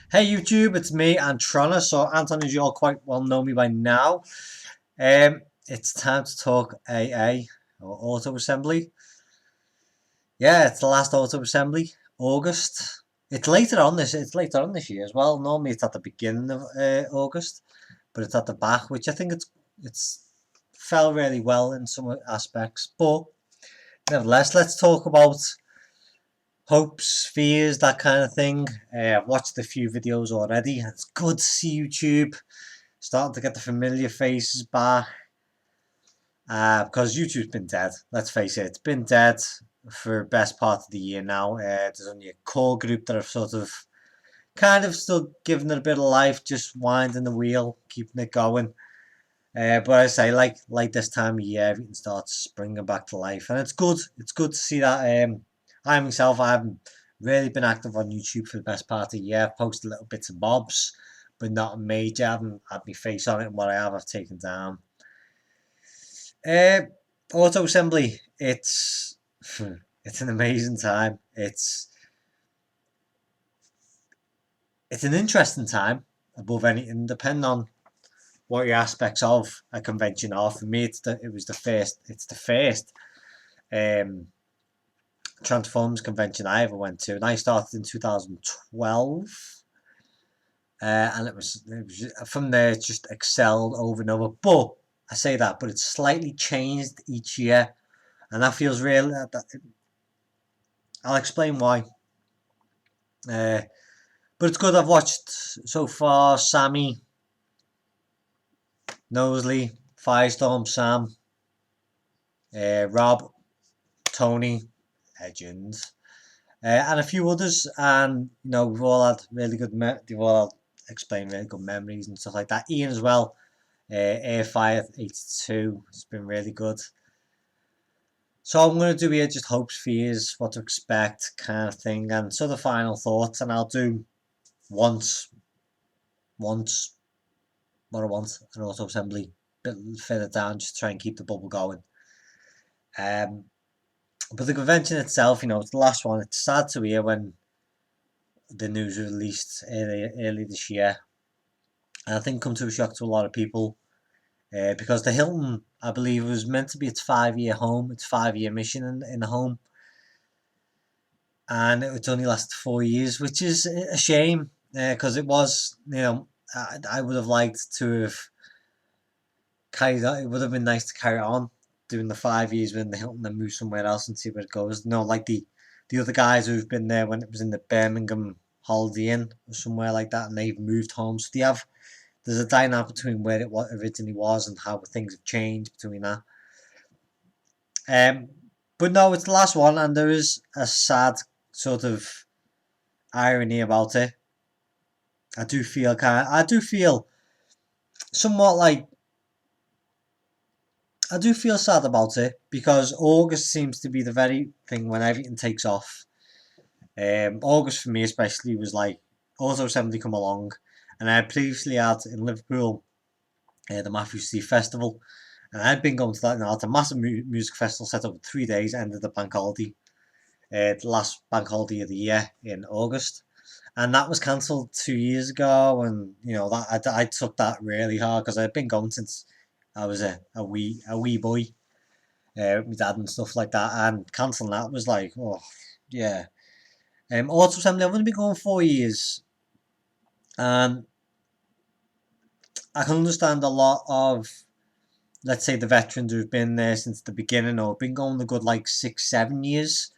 Hey YouTube, it's me, Antronus. So Antronus, you all quite well know me by now. It's time to talk AA or auto assembly. Yeah, it's the last auto assembly, August. It's later on this year as well. Normally it's at the beginning of August, but it's at the back, which I think it's fell really well in some aspects. But nevertheless, let's talk about hopes, fears, that kind of thing. I've watched a few videos already. It's good to see YouTube starting to get the familiar faces back. Because YouTube's been dead. Let's face it, it's been dead for best part of the year now. There's only a core group that have sort of kind of still giving it a bit of life, just winding the wheel, keeping it going. But I say, like this time of year, everything starts springing back to life, and it's good. It's good to see that. I myself, I haven't really been active on YouTube for the best part of the year. I've posted little bits and bobs, but not major. I haven't had my face on it, and what I have, I've taken down. Uh, Auto assembly, it's an amazing time. It's an interesting time above anything, depending on what your aspects of a convention are. For me, it's the first um, Transformers convention I ever went to, and I started in 2012. And it was from there it just excelled over and over. But I say that, but it's slightly changed each year, and that feels real. I'll explain why. Uh, but it's good. I've watched so far Sammy, Nosley, Firestorm, Sam, Rob, Tony, Legend, and a few others. And we've all had really good. They've all explained really good memories and stuff like that. Ian as well. Airfire 82 has been really good. So I'm going to do here just hopes, fears, what to expect, kind of thing, and sort of final thoughts. And I'll do once, once, what I want, an auto assembly, bit further down, just to try and keep the bubble going. Um, but the convention itself, it's the last one. It's sad to hear when the news was released early this year. And I think come to a shock to a lot of people because the Hilton, I believe, was meant to be its 5-year home, its 5-year mission in the home. And it's only lasted 4 years, which is a shame because it was, I would have liked to have carried on. It would have been nice to carry on doing the 5 years when the Hilton and move somewhere else and see where it goes. No, like the other guys who've been there when it was in the Birmingham Holiday Inn or somewhere like that, and they've moved home. So there's a dynamic between where it originally was and how things have changed between that. Um, but no, it's the last one, and there is a sad sort of irony about it. I do feel somewhat like I do feel sad about it because August seems to be the very thing when everything takes off. August for me especially was like auto assembly come along, and I had previously had in Liverpool the Matthew Steve Festival, and I'd been going to that now. It's a massive music festival set up in 3 days, ended the bank holiday, the last bank holiday of the year in August, and that was cancelled 2 years ago. And that I took that really hard because I'd been going since I was a wee boy with my dad and stuff like that, and cancelling that was like, oh yeah. Auto assembly, I've only been going 4 years, and I can understand a lot of, let's say, the veterans who've been there since the beginning or been going a good like 6, 7 years.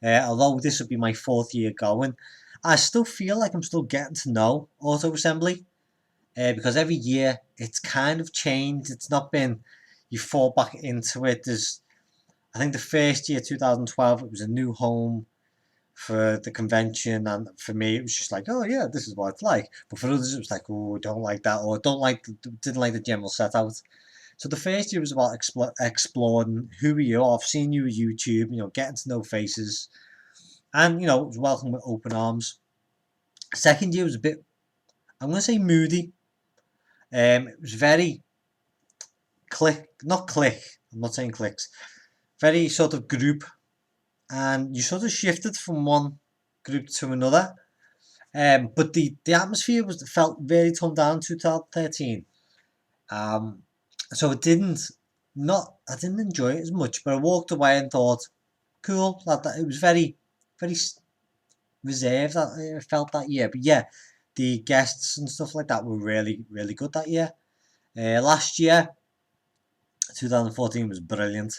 Although this would be my 4th year going, I still feel like I'm still getting to know auto assembly because every year it's kind of changed. It's not been you fall back into it. I think the first year, 2012, it was a new home for the convention, and for me it was just like, oh yeah, this is what it's like. But for others it was like, oh, don't like that, or didn't like the general set out. So the first year was about exploring who are you. I've seen you on YouTube, getting to know faces, and it was welcome with open arms. Second year was a bit, I'm gonna say, moody. It was very not click. I'm not saying clicks. Very sort of group, and you sort of shifted from one group to another. But the atmosphere felt very toned down in 2013. So it didn't not I didn't enjoy it as much, but I walked away and thought, cool. That it was very reserved. That it felt that year, but yeah, the guests and stuff like that were really good that year. Last year, 2014 was brilliant.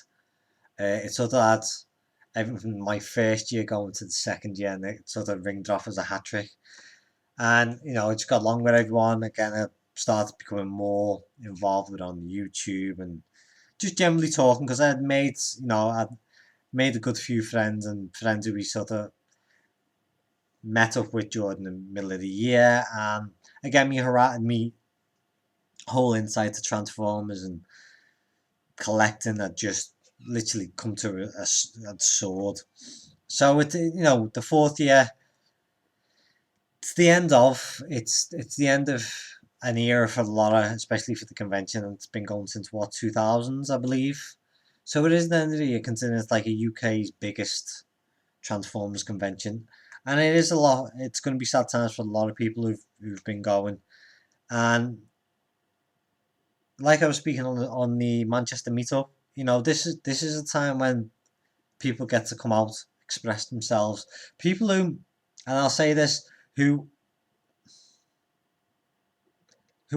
It sort of had everything from my first year going to the second year, and it sort of ringed off as a hat trick. And I just got along with everyone. Again, I started becoming more involved with it on YouTube and just generally talking because I'd made a good few friends and friends who we sort of met up with during the middle of the year. And again, me whole insight to Transformers and collecting had just literally come to a sword. So the fourth year, it's the end of an era for a lot of, especially for the convention, and it's been going since what 2000s, I believe. So it is the end of the year, considering it's like a UK's biggest Transformers convention, and it is a lot. It's going to be sad times for a lot of people who've been going, and like I was speaking on the Manchester meetup, this is a time when people get to come out, express themselves. People who, and I'll say this, who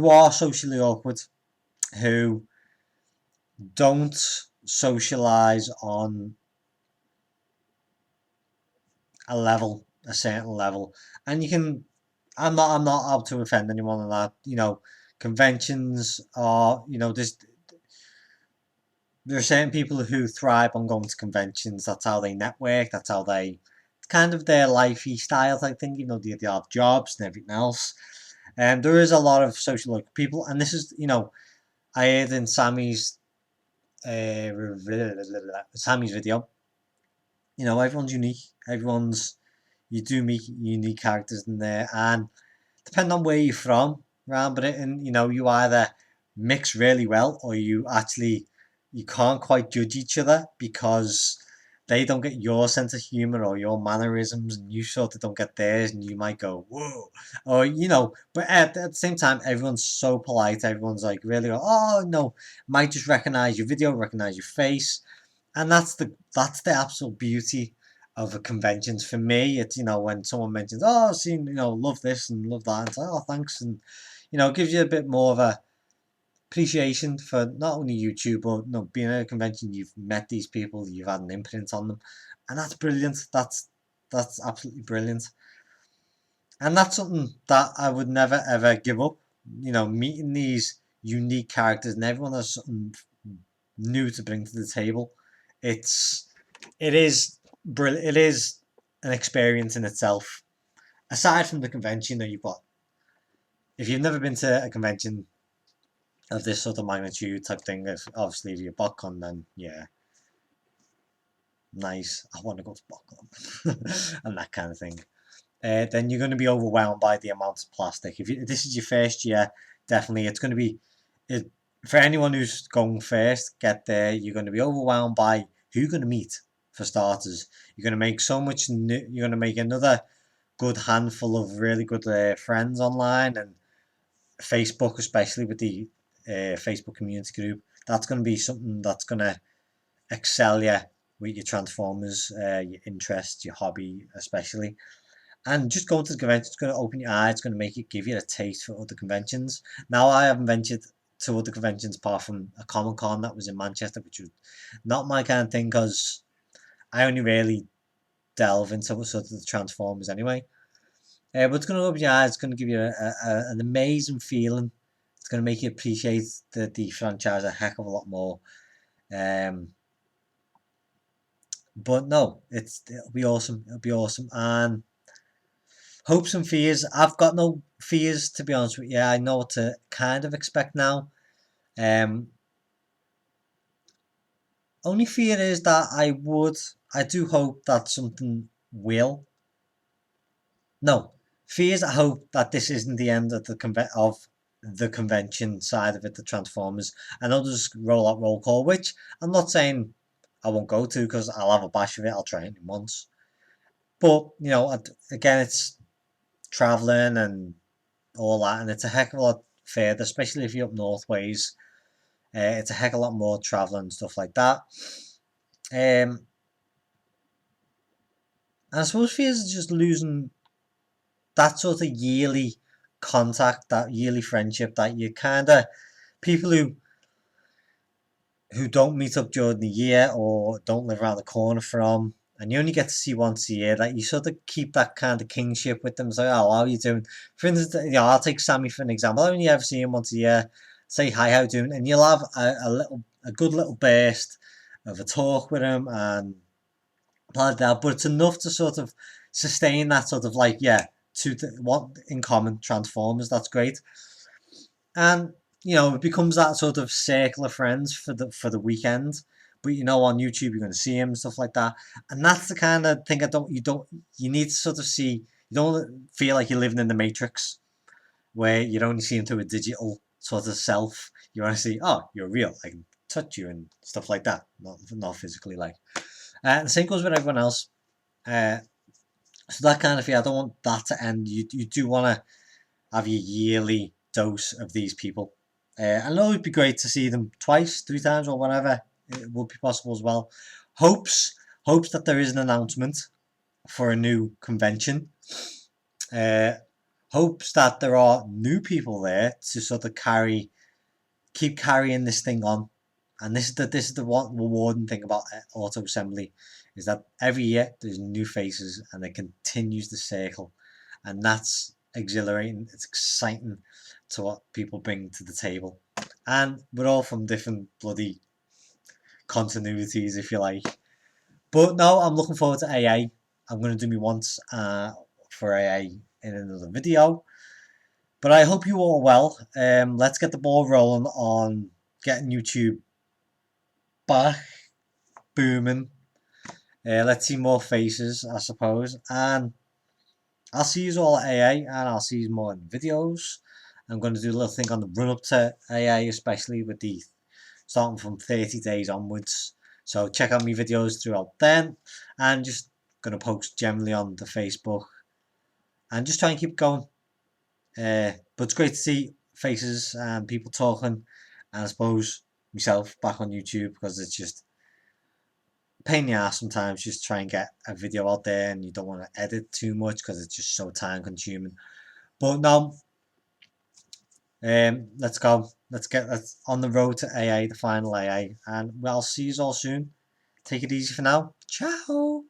are socially awkward, who don't socialize on a certain level, and I'm not out to offend anyone on that. Conventions are, there are certain people who thrive on going to conventions. That's how they network. That's how they, it's kind of their lifey style type thing. They have jobs and everything else. And there is a lot of social people, and this is, I heard in uh, Sammy's video. Everyone's unique. You do meet unique characters in there, and depending on where you're from around Britain, you either mix really well or you can't quite judge each other because they don't get your sense of humor or your mannerisms, and you sort of don't get theirs, and you might go whoa, or but at the same time, everyone's so polite. Everyone's like really, oh no, might just recognize your video, recognize your face, and that's the absolute beauty of a conventions for me. It's when someone mentions, oh, I've seen, love this and love that, and it's like, oh, thanks, and it gives you a bit more of a appreciation for not only YouTube, but being at a convention, you've met these people, you've had an imprint on them, and that's brilliant. That's absolutely brilliant, and that's something that I would never ever give up. Meeting these unique characters, and everyone has something new to bring to the table. It's it is brilliant. It is an experience in itself. Aside from the convention that you've got, if you've never been to a convention of this sort of magnitude type thing, obviously if you're BotCon, then yeah, nice. I want to go to BotCon and that kind of thing. Then you're going to be overwhelmed by the amount of plastic. If this is your first year, definitely it's going to be it, for anyone who's going first. Get there, you're going to be overwhelmed by who you're going to meet. For starters, you're going to make so much. You're going to make another good handful of really good friends online and Facebook, especially with the Facebook community group. That's going to be something that's going to excel you with your Transformers, your interests, your hobby, especially. And just going to the convention is going to open your eyes. It's going to make you give you a taste for other conventions. Now, I haven't ventured to other conventions apart from a Comic Con that was in Manchester, which was not my kind of thing because I only really delve into sort of the Transformers anyway. But it's going to open your eyes. It's going to give you an amazing feeling. It's going to make you appreciate the franchise a heck of a lot more. But no, it'll be awesome. It'll be awesome. And hopes and fears. I've got no fears, to be honest with you. I know what to kind of expect now. Um, Only fear is that I do hope that something will. No, fears. I hope that this isn't the end of the convention side of it, the Transformers, and I'll just roll out roll call. Which I'm not saying I won't go to because I'll have a bash of it. I'll try it once, but again, traveling and all that, and it's a heck of a lot further, especially if you're up north ways. It's a heck of a lot more traveling and stuff like that. And I suppose fears is just losing that sort of yearly contact, that yearly friendship that you kind of people who don't meet up during the year or don't live around the corner from, and you only get to see once a year, that you sort of keep that kind of kingship with them. So, oh, how are you doing? For instance, I'll take Sammy for an example. I only ever see him once a year. Say hi, how you doing? And you'll have a good little burst of a talk with him and like that. But it's enough to sort of sustain that sort of like, yeah, what in common Transformers. That's great. And it becomes that sort of circle of friends for the weekend. But on YouTube you're going to see him and stuff like that, and that's the kind of thing you need to sort of see. You don't feel like you're living in the Matrix, where you're only seeing through a digital sort of self. You want to see, oh, you're real. I can touch you and stuff like that, not physically like. The same goes with everyone else. So that kind of thing, I don't want that to end. You do want to have your yearly dose of these people. I know it'd be great to see them twice, 3 times, or whatever. It would be possible as well. Hopes that there is an announcement for a new convention. Uh, Hopes that there are new people there to sort of keep carrying this thing on. And this is the one rewarding thing about auto assembly, is that every year there's new faces and it continues the circle, and that's exhilarating. It's exciting to what people bring to the table, and we're all from different bloody continuities, if you like. But no, I'm looking forward to AA. I'm going to do me once for AA in another video. But I hope you all well. Let's get the ball rolling on getting YouTube back booming. Let's see more faces, I suppose. And I'll see you all at AA, and I'll see you more in videos. I'm going to do a little thing on the run up to AA, especially with the starting from 30 days onwards. So check out my videos throughout then, and just going to post generally on the Facebook, and just try and keep going. But it's great to see faces and people talking, and I suppose myself back on YouTube, because it's just a pain in the ass sometimes just try and get a video out there, and you don't want to edit too much because it's just so time consuming. But no, let's go. Let's on the road to AA, the final AA, and I'll see you all soon. Take it easy for now. Ciao.